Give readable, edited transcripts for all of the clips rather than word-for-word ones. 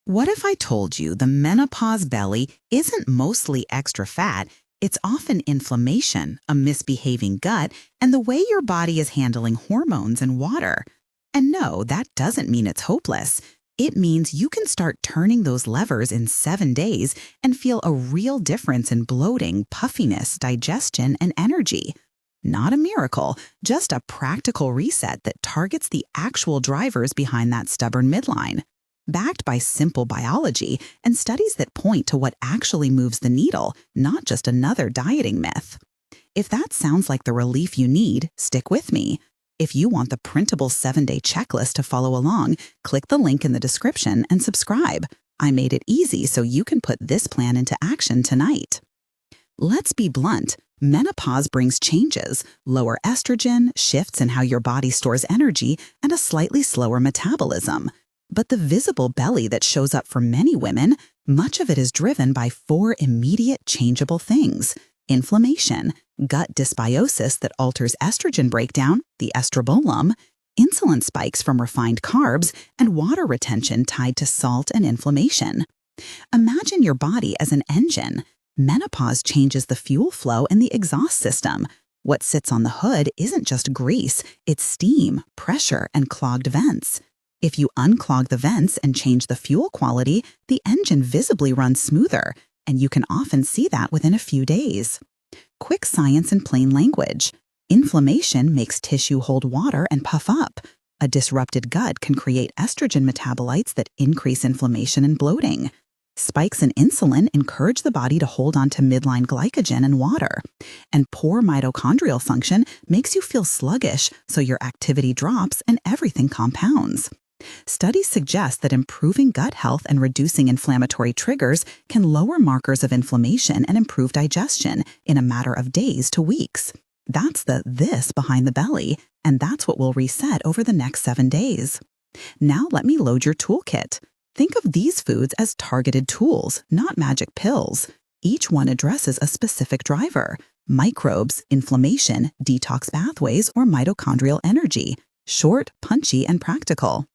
What if I told you the menopause belly isn't mostly extra fat, it's often inflammation, a misbehaving gut, and the way your body is handling hormones and water? And no, that doesn't mean it's hopeless. It means you can start turning those levers in 7 days and feel a real difference in bloating, puffiness, digestion, and energy. Not a miracle, just a practical reset that targets the actual drivers behind that stubborn midline. Backed by simple biology and studies that point to what actually moves the needle, not just another dieting myth. If that sounds like the relief you need, stick with me. If you want the printable 7-day checklist to follow along, click the link in the description and subscribe. I made it easy so you can put this plan into action tonight. Let's be blunt. Menopause brings changes, lower estrogen, shifts in how your body stores energy, and a slightly slower metabolism. But the visible belly that shows up for many women, much of it is driven by 4 immediate changeable things: inflammation, gut dysbiosis that alters estrogen breakdown, the estrobolome, insulin spikes from refined carbs, and water retention tied to salt and inflammation. Imagine your body as an engine. Menopause changes the fuel flow in the exhaust system. What sits on the hood isn't just grease, it's steam, pressure, and clogged vents. If you unclog the vents and change the fuel quality, the engine visibly runs smoother, and you can often see that within a few days. Quick science in plain language. Inflammation makes tissue hold water and puff up. A disrupted gut can create estrogen metabolites that increase inflammation and bloating. Spikes in insulin encourage the body to hold on to midline glycogen and water. And poor mitochondrial function makes you feel sluggish, so your activity drops and everything compounds. Studies suggest that improving gut health and reducing inflammatory triggers can lower markers of inflammation and improve digestion in a matter of days to weeks. That's the this behind the belly, and that's what will reset over the next 7 days. Now let me load your toolkit. Think of these foods as targeted tools, not magic pills. Each one addresses a specific driver: microbes, inflammation, detox pathways, or mitochondrial energy. Short, punchy, and practical.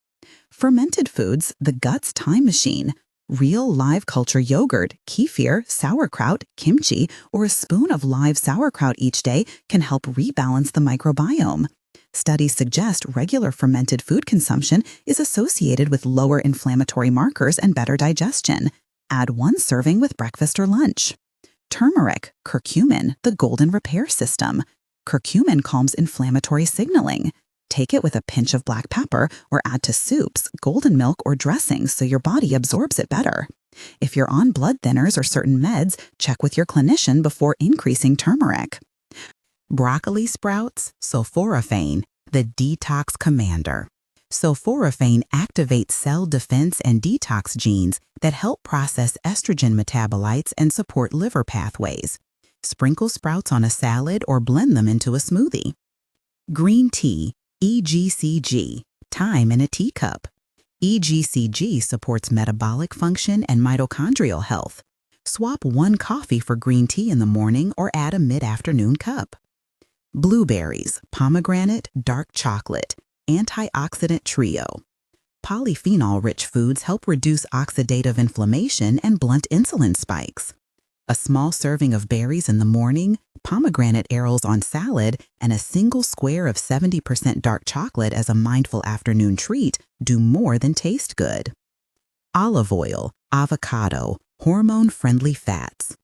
Fermented foods, the gut's time machine. Real live culture yogurt, kefir, sauerkraut, kimchi, or a spoon of live sauerkraut each day can help rebalance the microbiome. Studies suggest regular fermented food consumption is associated with lower inflammatory markers and better digestion. Add 1 serving with breakfast or lunch. Turmeric, curcumin, the golden repair system. Curcumin calms inflammatory signaling. Take it with a pinch of black pepper or add to soups, golden milk, or dressings so your body absorbs it better. If you're on blood thinners or certain meds, check with your clinician before increasing turmeric. Broccoli sprouts, sulforaphane, the detox commander. Sulforaphane activates cell defense and detox genes that help process estrogen metabolites and support liver pathways. Sprinkle sprouts on a salad or blend them into a smoothie. Green tea, EGCG, time in a teacup. EGCG supports metabolic function and mitochondrial health. Swap 1 coffee for green tea in the morning or add a mid-afternoon cup. Blueberries, pomegranate, dark chocolate, antioxidant trio. Polyphenol-rich foods help reduce oxidative inflammation and blunt insulin spikes. A small serving of berries in the morning, pomegranate arils on salad, and a single square of 70% dark chocolate as a mindful afternoon treat do more than taste good. Olive oil, avocado, hormone-friendly fats.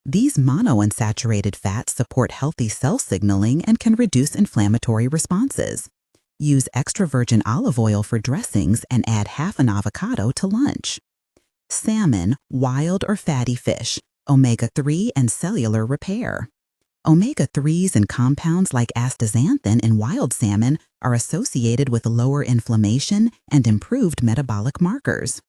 These monounsaturated fats support healthy cell signaling and can reduce inflammatory responses. Use extra virgin olive oil for dressings and add half an avocado to lunch. Salmon, wild or fatty fish, omega-3 and cellular repair. Omega-3s and compounds like astaxanthin in wild salmon are associated with lower inflammation and improved metabolic markers.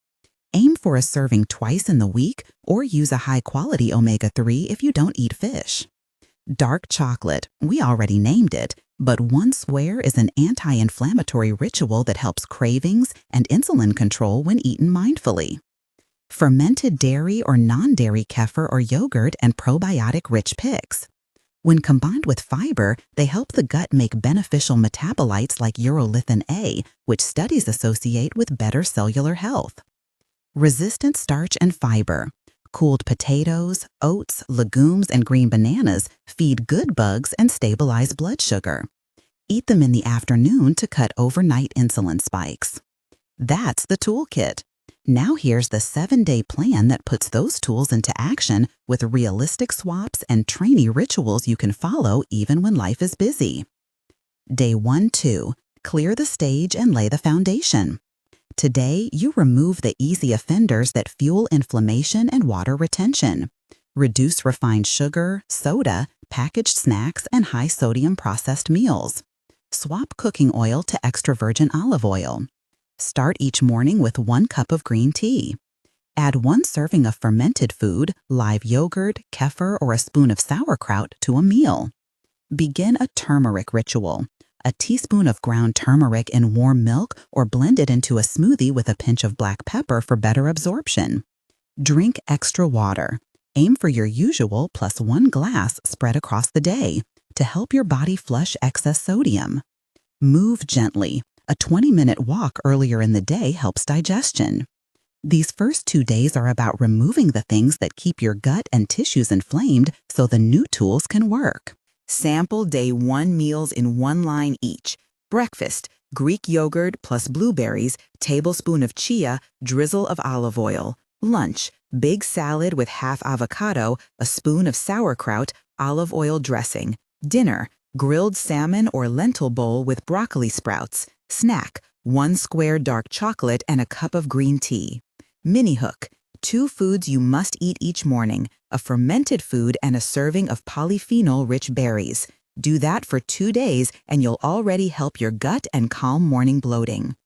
Aim for a serving twice in the week or use a high-quality omega-3 if you don't eat fish. Dark chocolate, we already named it, but 1 square is an anti-inflammatory ritual that helps cravings and insulin control when eaten mindfully. Fermented dairy or non-dairy kefir or yogurt and probiotic-rich picks. When combined with fiber, they help the gut make beneficial metabolites like urolithin A, which studies associate with better cellular health. Resistant starch and fiber. Cooled potatoes, oats, legumes, and green bananas feed good bugs and stabilize blood sugar. Eat them in the afternoon to cut overnight insulin spikes. That's the toolkit. Now here's the 7-day plan that puts those tools into action with realistic swaps and trainy rituals you can follow even when life is busy. Day 1-2. Clear the stage and lay the foundation. Today, you remove the easy offenders that fuel inflammation and water retention. Reduce refined sugar, soda, packaged snacks, and high-sodium processed meals. Swap cooking oil to extra virgin olive oil. Start each morning with 1 cup of green tea. Add 1 serving of fermented food, live yogurt, kefir, or a spoon of sauerkraut to a meal. Begin a turmeric ritual. A teaspoon of ground turmeric in warm milk or blend it into a smoothie with a pinch of black pepper for better absorption. Drink extra water. Aim for your usual plus 1 glass spread across the day to help your body flush excess sodium. Move gently. A 20-minute walk earlier in the day helps digestion. These first 2 days are about removing the things that keep your gut and tissues inflamed so the new tools can work. Sample day 1 meals in 1 line each. Breakfast, Greek yogurt plus blueberries, tablespoon of chia, drizzle of olive oil. Lunch, big salad with half avocado, a spoon of sauerkraut, olive oil dressing. Dinner, grilled salmon or lentil bowl with broccoli sprouts. Snack, 1 square dark chocolate and a cup of green tea. Mini hook, 2 foods you must eat each morning, a fermented food and a serving of polyphenol-rich berries. Do that for 2 days and you'll already help your gut and calm morning bloating.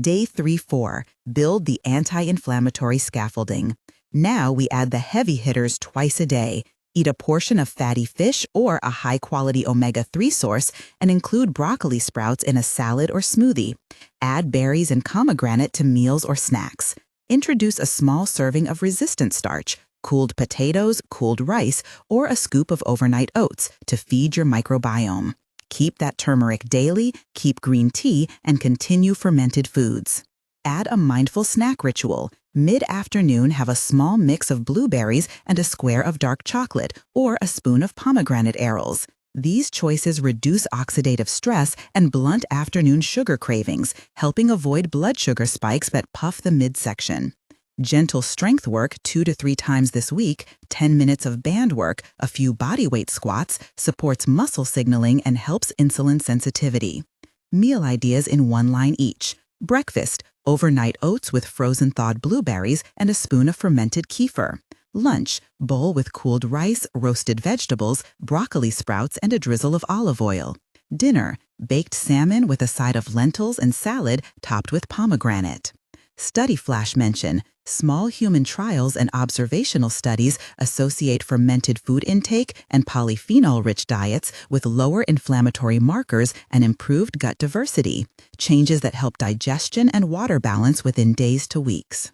Day 3-4, build the anti-inflammatory scaffolding. Now we add the heavy hitters twice a day. Eat a portion of fatty fish or a high-quality omega-3 source and include broccoli sprouts in a salad or smoothie. Add berries and pomegranate to meals or snacks. Introduce a small serving of resistant starch, cooled potatoes, cooled rice, or a scoop of overnight oats to feed your microbiome. Keep that turmeric daily, keep green tea, and continue fermented foods. Add a mindful snack ritual. Mid-afternoon, have a small mix of blueberries and a square of dark chocolate or a spoon of pomegranate arils. These choices reduce oxidative stress and blunt afternoon sugar cravings, helping avoid blood sugar spikes that puff the midsection. Gentle strength work 2 to 3 times this week, 10 minutes of band work, a few bodyweight squats, supports muscle signaling and helps insulin sensitivity. Meal ideas in 1 line each. Breakfast, overnight oats with frozen thawed blueberries and a spoon of fermented kefir. Lunch, bowl with cooled rice, roasted vegetables, broccoli sprouts, and a drizzle of olive oil. Dinner, baked salmon with a side of lentils and salad topped with pomegranate. Study flash mention, small human trials and observational studies associate fermented food intake and polyphenol-rich diets with lower inflammatory markers and improved gut diversity, changes that help digestion and water balance within days to weeks.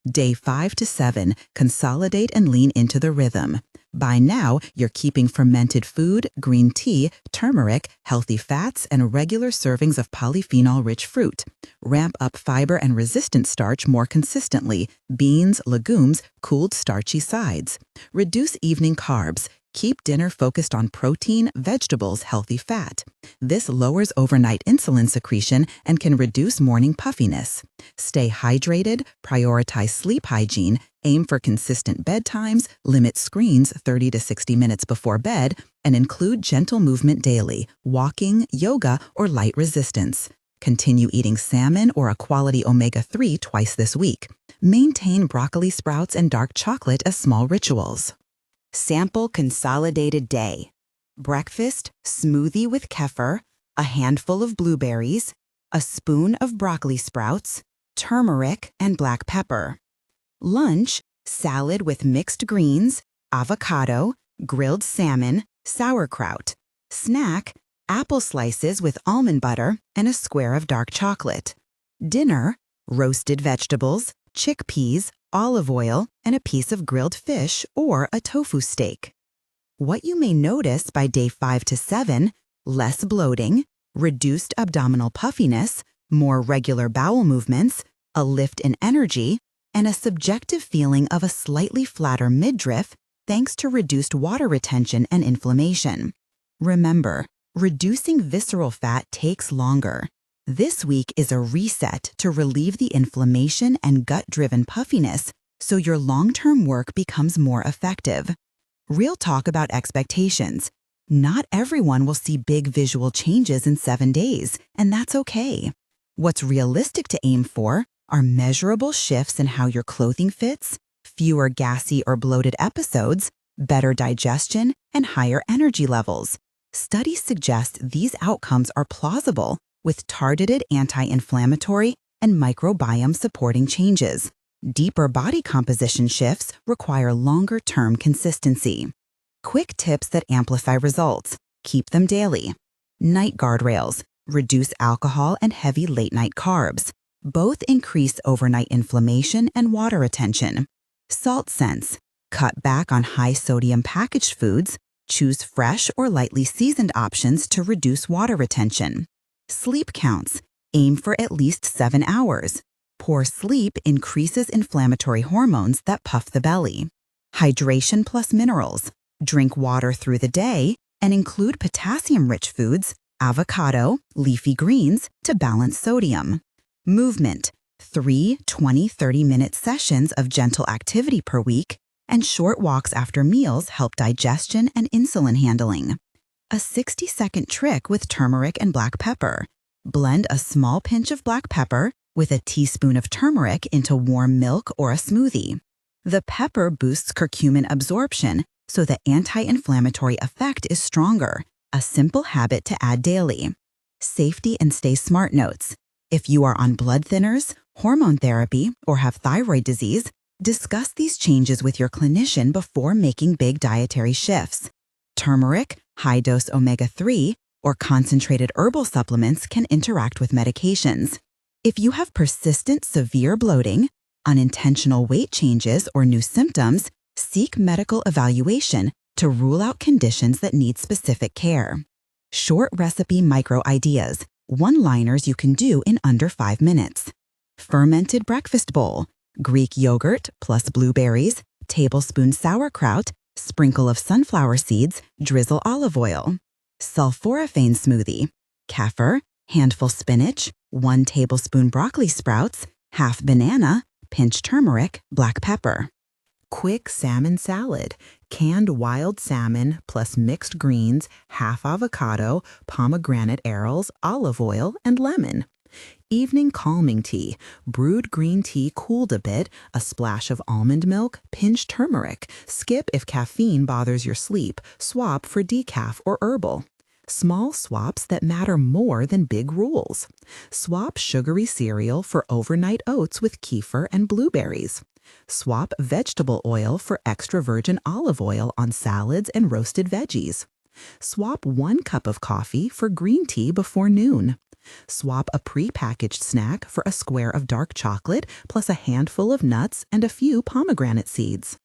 Day 5 to 7, consolidate and lean into the rhythm. By now, you're keeping fermented food, green tea, turmeric, healthy fats, and regular servings of polyphenol-rich fruit. Ramp up fiber and resistant starch more consistently, beans, legumes, cooled starchy sides. Reduce evening carbs. Keep dinner focused on protein, vegetables, healthy fat. This lowers overnight insulin secretion and can reduce morning puffiness. Stay hydrated, prioritize sleep hygiene, aim for consistent bedtimes, limit screens 30 to 60 minutes before bed, and include gentle movement daily, walking, yoga, or light resistance. Continue eating salmon or a quality omega-3 twice this week. Maintain broccoli sprouts and dark chocolate as small rituals. Sample consolidated day. Breakfast, smoothie with kefir, a handful of blueberries, a spoon of broccoli sprouts, turmeric and black pepper. Lunch, salad with mixed greens, avocado, grilled salmon, sauerkraut. Snack, apple slices with almond butter and a square of dark chocolate. Dinner, roasted vegetables, chickpeas, olive oil, and a piece of grilled fish or a tofu steak. What you may notice by day 5 to 7, less bloating, reduced abdominal puffiness, more regular bowel movements, a lift in energy, and a subjective feeling of a slightly flatter midriff thanks to reduced water retention and inflammation. Remember, reducing visceral fat takes longer. This week is a reset to relieve the inflammation and gut-driven puffiness so your long-term work becomes more effective. Real talk about expectations. Not everyone will see big visual changes in 7 days, and that's okay. What's realistic to aim for are measurable shifts in how your clothing fits, fewer gassy or bloated episodes, better digestion, and higher energy levels. Studies suggest these outcomes are plausible with targeted anti-inflammatory and microbiome-supporting changes. Deeper body composition shifts require longer-term consistency. Quick tips that amplify results. Keep them daily. Night guardrails. Reduce alcohol and heavy late-night carbs. Both increase overnight inflammation and water retention. Salt sense. Cut back on high-sodium packaged foods. Choose fresh or lightly seasoned options to reduce water retention. Sleep counts. Aim for at least 7 hours. Poor sleep increases inflammatory hormones that puff the belly. Hydration plus minerals. Drink water through the day and include potassium-rich foods, avocado, leafy greens to balance sodium. Movement. 3 20-30-minute sessions of gentle activity per week and short walks after meals help digestion and insulin handling. A 60-second trick with turmeric and black pepper. Blend a small pinch of black pepper with a teaspoon of turmeric into warm milk or a smoothie. The pepper boosts curcumin absorption, so the anti-inflammatory effect is stronger, a simple habit to add daily. Safety and stay smart notes. If you are on blood thinners, hormone therapy, or have thyroid disease, discuss these changes with your clinician before making big dietary shifts. Turmeric, high-dose omega-3, or concentrated herbal supplements can interact with medications. If you have persistent severe bloating, unintentional weight changes, or new symptoms, seek medical evaluation to rule out conditions that need specific care. Short recipe micro ideas, one-liners you can do in under 5 minutes. Fermented breakfast bowl, Greek yogurt plus blueberries, tablespoon sauerkraut, sprinkle of sunflower seeds, drizzle olive oil. Sulforaphane smoothie, kefir, handful spinach, 1 tablespoon broccoli sprouts, half banana, pinch turmeric, black pepper. Quick salmon salad, canned wild salmon plus mixed greens, half avocado, pomegranate arils, olive oil, and lemon. Evening calming tea, brewed green tea cooled a bit, a splash of almond milk, pinch turmeric. Skip if caffeine bothers your sleep, swap for decaf or herbal. Small swaps that matter more than big rules. Swap sugary cereal for overnight oats with kefir and blueberries. Swap vegetable oil for extra virgin olive oil on salads and roasted veggies. Swap 1 cup of coffee for green tea before noon. Swap a pre-packaged snack for a square of dark chocolate plus a handful of nuts and a few pomegranate seeds.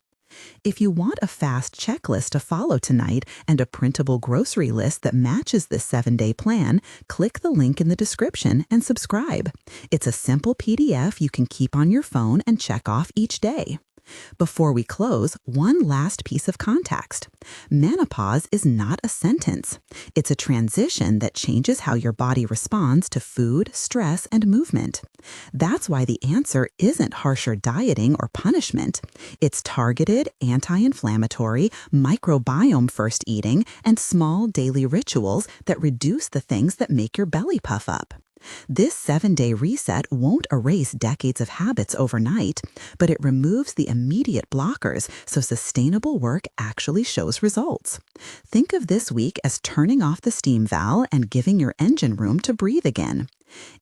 If you want a fast checklist to follow tonight and a printable grocery list that matches this 7-day plan, click the link in the description and subscribe. It's a simple PDF you can keep on your phone and check off each day. Before we close, one last piece of context. Menopause is not a sentence. It's a transition that changes how your body responds to food, stress, and movement. That's why the answer isn't harsher dieting or punishment. It's targeted, anti-inflammatory, microbiome-first eating, and small daily rituals that reduce the things that make your belly puff up. This 7-day reset won't erase decades of habits overnight, but it removes the immediate blockers so sustainable work actually shows results. Think of this week as turning off the steam valve and giving your engine room to breathe again.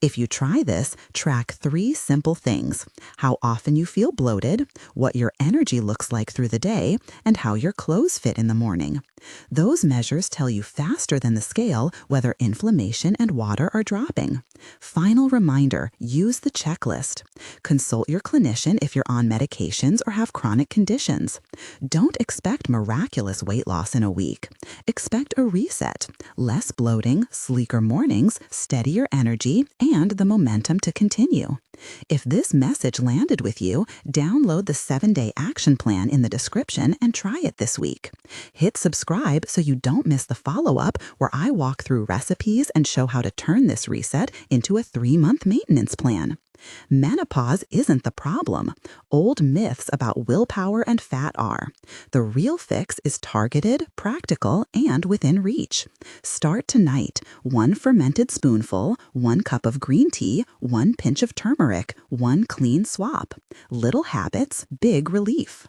If you try this, track 3 simple things: how often you feel bloated, what your energy looks like through the day, and how your clothes fit in the morning. Those measures tell you faster than the scale whether inflammation and water are dropping. Final reminder, use the checklist. Consult your clinician if you're on medications or have chronic conditions. Don't expect miraculous weight loss in a week. Expect a reset, less bloating, sleeker mornings, steadier energy, energy and the momentum to continue. If this message landed with you, download the 7-day action plan in the description and try it this week. Hit subscribe so you don't miss the follow-up where I walk through recipes and show how to turn this reset into a 3-month maintenance plan. Menopause isn't the problem. Old myths about willpower and fat are. The real fix is targeted, practical, and within reach. Start tonight. 1 fermented spoonful, 1 cup of green tea, 1 pinch of turmeric, 1 clean swap. Little habits, big relief.